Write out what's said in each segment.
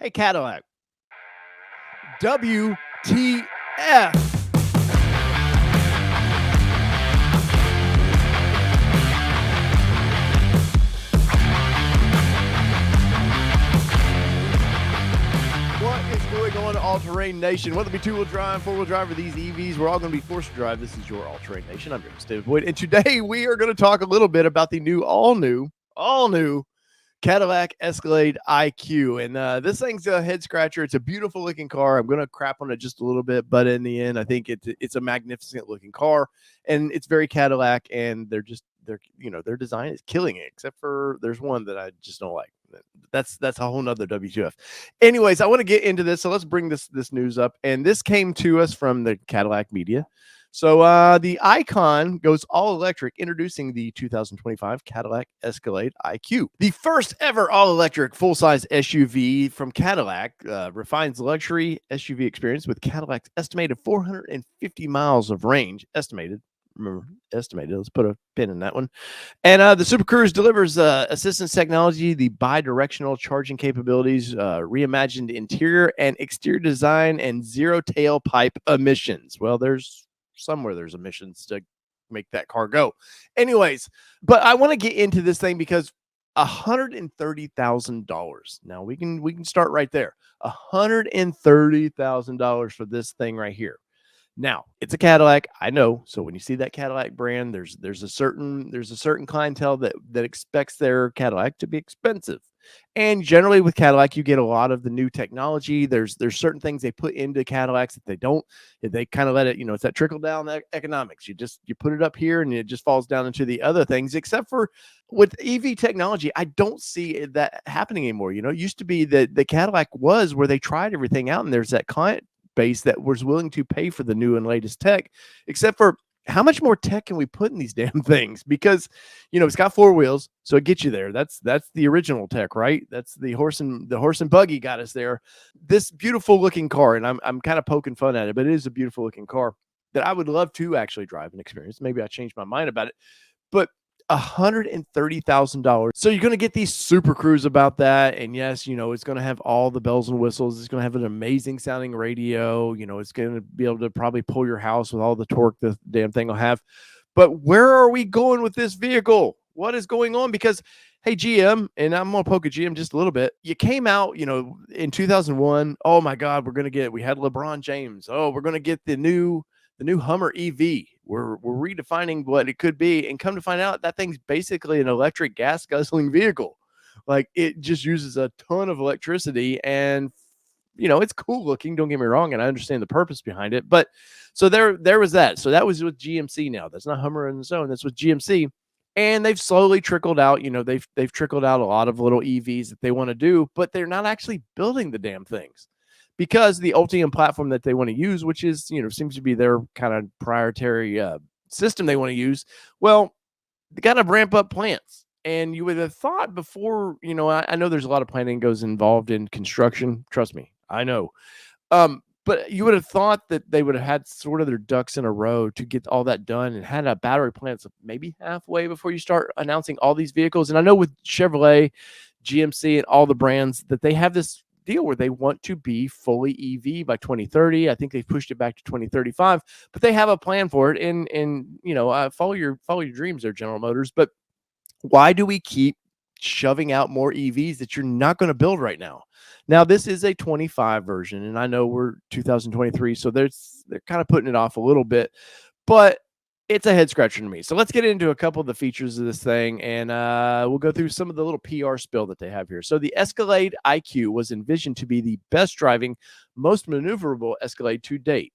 Hey, Cadillac. WTF. What is going on, All-Terrain Nation? Whether it be two-wheel drive, four-wheel drive, or these EVs, we're all going to be forced to drive. This is your All-Terrain Nation. I'm your host, David Boyd, and today we are going to talk a little bit about the all-new Cadillac Escalade IQ. And this thing's a head-scratcher. It's a beautiful-looking car. I'm going to crap on it just a little bit, but in the end, I think it's a magnificent-looking car, and it's very Cadillac, and their design is killing it, except for there's one that I just don't like. That's a whole nother WTF. Anyways, I want to get into this, so let's bring this news up. And this came to us from the Cadillac media. So the Icon goes all electric, introducing the 2025 Cadillac Escalade IQ. The first ever all-electric full-size SUV from Cadillac refines luxury SUV experience with Cadillac's estimated 450 miles of range. Remember, estimated. Let's put a pin in that one. And the Super Cruise delivers assistance technology, the bi-directional charging capabilities, reimagined interior and exterior design, and zero tailpipe emissions. Well, there's emissions to make that car go. Anyways, but I want to get into this thing because $130,000. Now we can start right there. $130,000 for this thing right here. Now, it's a Cadillac, I know. So when you see that Cadillac brand, there's a certain clientele that expects their Cadillac to be expensive. And generally with Cadillac, you get a lot of the new technology. There's certain things they put into Cadillacs that they don't. They kind of let it, it's that trickle down economics. You put it up here and it just falls down into the other things, except for with EV technology. I don't see that happening anymore. It used to be that the Cadillac was where they tried everything out, and there's that client base that was willing to pay for the new and latest tech, except for how much more tech can we put in these damn things? Because it's got four wheels, so it gets you there. That's the original tech, right? That's the horse and buggy got us there. This beautiful looking car, and I'm kind of poking fun at it, but it is a beautiful looking car that I would love to actually drive and experience. Maybe I changed my mind about it, but $130,000. So you're going to get these Super Cruise about that. And yes, it's going to have all the bells and whistles. It's going to have an amazing sounding radio. It's going to be able to probably pull your house with all the torque the damn thing will have. But where are we going with this vehicle? What is going on? Because, hey, GM, and I'm going to poke at GM just a little bit. You came out, in 2001. Oh my God, we had LeBron James. Oh, we're going to get the new Hummer EV. We're redefining what it could be, and come to find out that thing's basically an electric gas guzzling vehicle. Like, it just uses a ton of electricity, and it's cool looking, don't get me wrong, and I understand the purpose behind it. But so there was that. So that was with GMC. Now that's not Hummer on its own, that's with GMC. And they've slowly trickled out, they've trickled out a lot of little EVs that they want to do, but they're not actually building the damn things. Because the Ultium platform that they want to use, which is, seems to be their kind of proprietary system they want to use, well, they got to ramp up plants. And you would have thought before, I know there's a lot of planning goes involved in construction. Trust me, I know. But you would have thought that they would have had sort of their ducks in a row to get all that done, and had a battery plant maybe halfway before you start announcing all these vehicles. And I know with Chevrolet, GMC, and all the brands that they have this deal where they want to be fully EV by 2030. I think they've pushed it back to 2035, but they have a plan for it. And follow your dreams there, General Motors. But why do we keep shoving out more EVs that you're not going to build right now? Now, this is a 25 version, and I know we're 2023, so they're kind of putting it off a little bit, but it's a head scratcher to me. So let's get into a couple of the features of this thing, and we'll go through some of the little PR spill that they have here. So the Escalade IQ was envisioned to be the best driving, most maneuverable Escalade to date.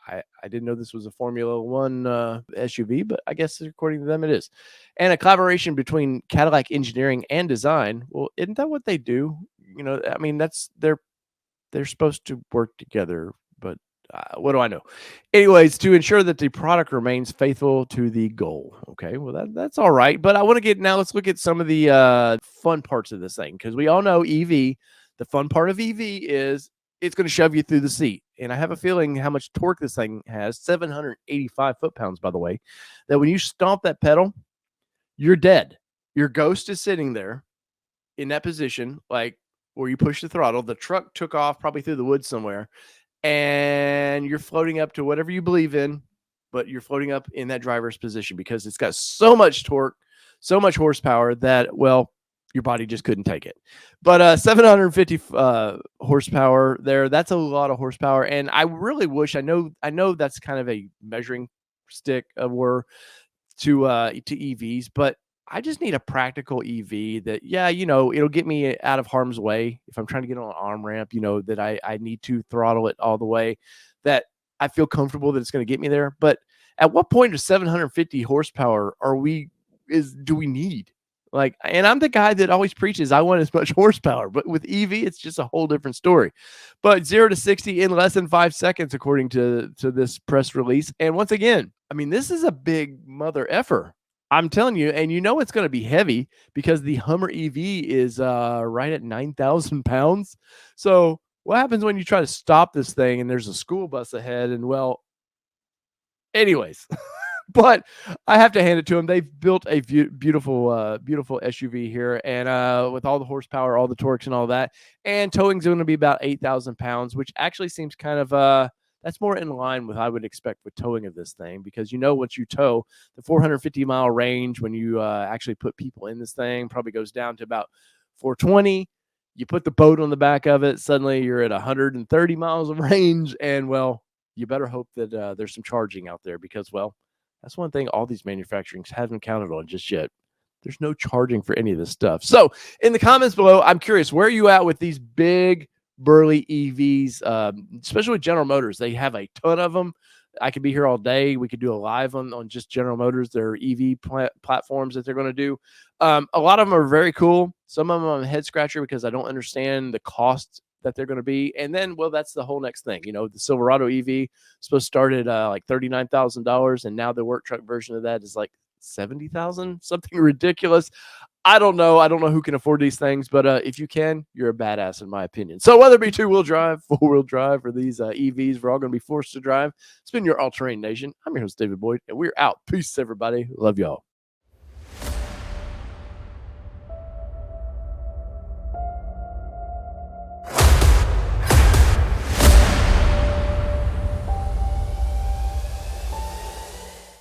I didn't know this was a Formula One SUV, but I guess according to them it is. And a collaboration between Cadillac engineering and design. Well, isn't that what they do? I mean, they're supposed to work together, but what do I know? Anyways, to ensure that the product remains faithful to the goal. Okay, well, that's all right. But I want to let's look at some of the fun parts of this thing, because we all know EV, the fun part of EV is it's going to shove you through the seat. And I have a feeling how much torque this thing has, 785 foot-pounds, by the way, that when you stomp that pedal, you're dead. Your ghost is sitting there in that position, like where you push the throttle, the truck took off probably through the woods somewhere, and you're floating up to whatever you believe in, but you're floating up in that driver's position because it's got so much torque, so much horsepower that, well, your body just couldn't take it. But 750 horsepower there, that's a lot of horsepower. And I really wish, I know that's kind of a measuring stick of where to EVs, but I just need a practical EV that, yeah, it'll get me out of harm's way if I'm trying to get on an arm ramp, that I need to throttle it all the way, that I feel comfortable that it's going to get me there. But at what point of 750 horsepower do we need? Like, and I'm the guy that always preaches I want as much horsepower, but with EV, it's just a whole different story. But 0 to 60 in less than 5 seconds, according to this press release. And once again, I mean, this is a big mother effer. I'm telling you, and it's going to be heavy because the Hummer EV is right at 9,000 pounds. So what happens when you try to stop this thing and there's a school bus ahead? And well, anyways, but I have to hand it to them. They've built a beautiful, beautiful SUV here, and with all the horsepower, all the torques, and all that. And towing's going to be about 8,000 pounds, which actually seems kind of that's more in line with I would expect with towing of this thing, because once you tow, the 450-mile range when you actually put people in this thing probably goes down to about 420. You put the boat on the back of it, suddenly you're at 130 miles of range, and well, you better hope that there's some charging out there, because, well, that's one thing all these manufacturers haven't counted on just yet. There's no charging for any of this stuff. So in the comments below, I'm curious, where are you at with these big, burly EVs, especially with General Motors? They have a ton of them. I could be here all day. We could do a live on just General Motors, their EV platforms that they're going to do. A lot of them are very cool. Some of them I'm a head scratcher because I don't understand the cost that they're going to be. And then, well, that's the whole next thing. The Silverado EV supposed to start at like $39,000, and now the work truck version of that is like 70,000, something ridiculous. I don't know. I don't know who can afford these things, but if you can, you're a badass in my opinion. So whether it be 2-wheel drive, 4-wheel drive, or these EVs, we're all going to be forced to drive. It's been your All Terrain Nation. I'm your host, David Boyd, and we're out. Peace, everybody. Love y'all.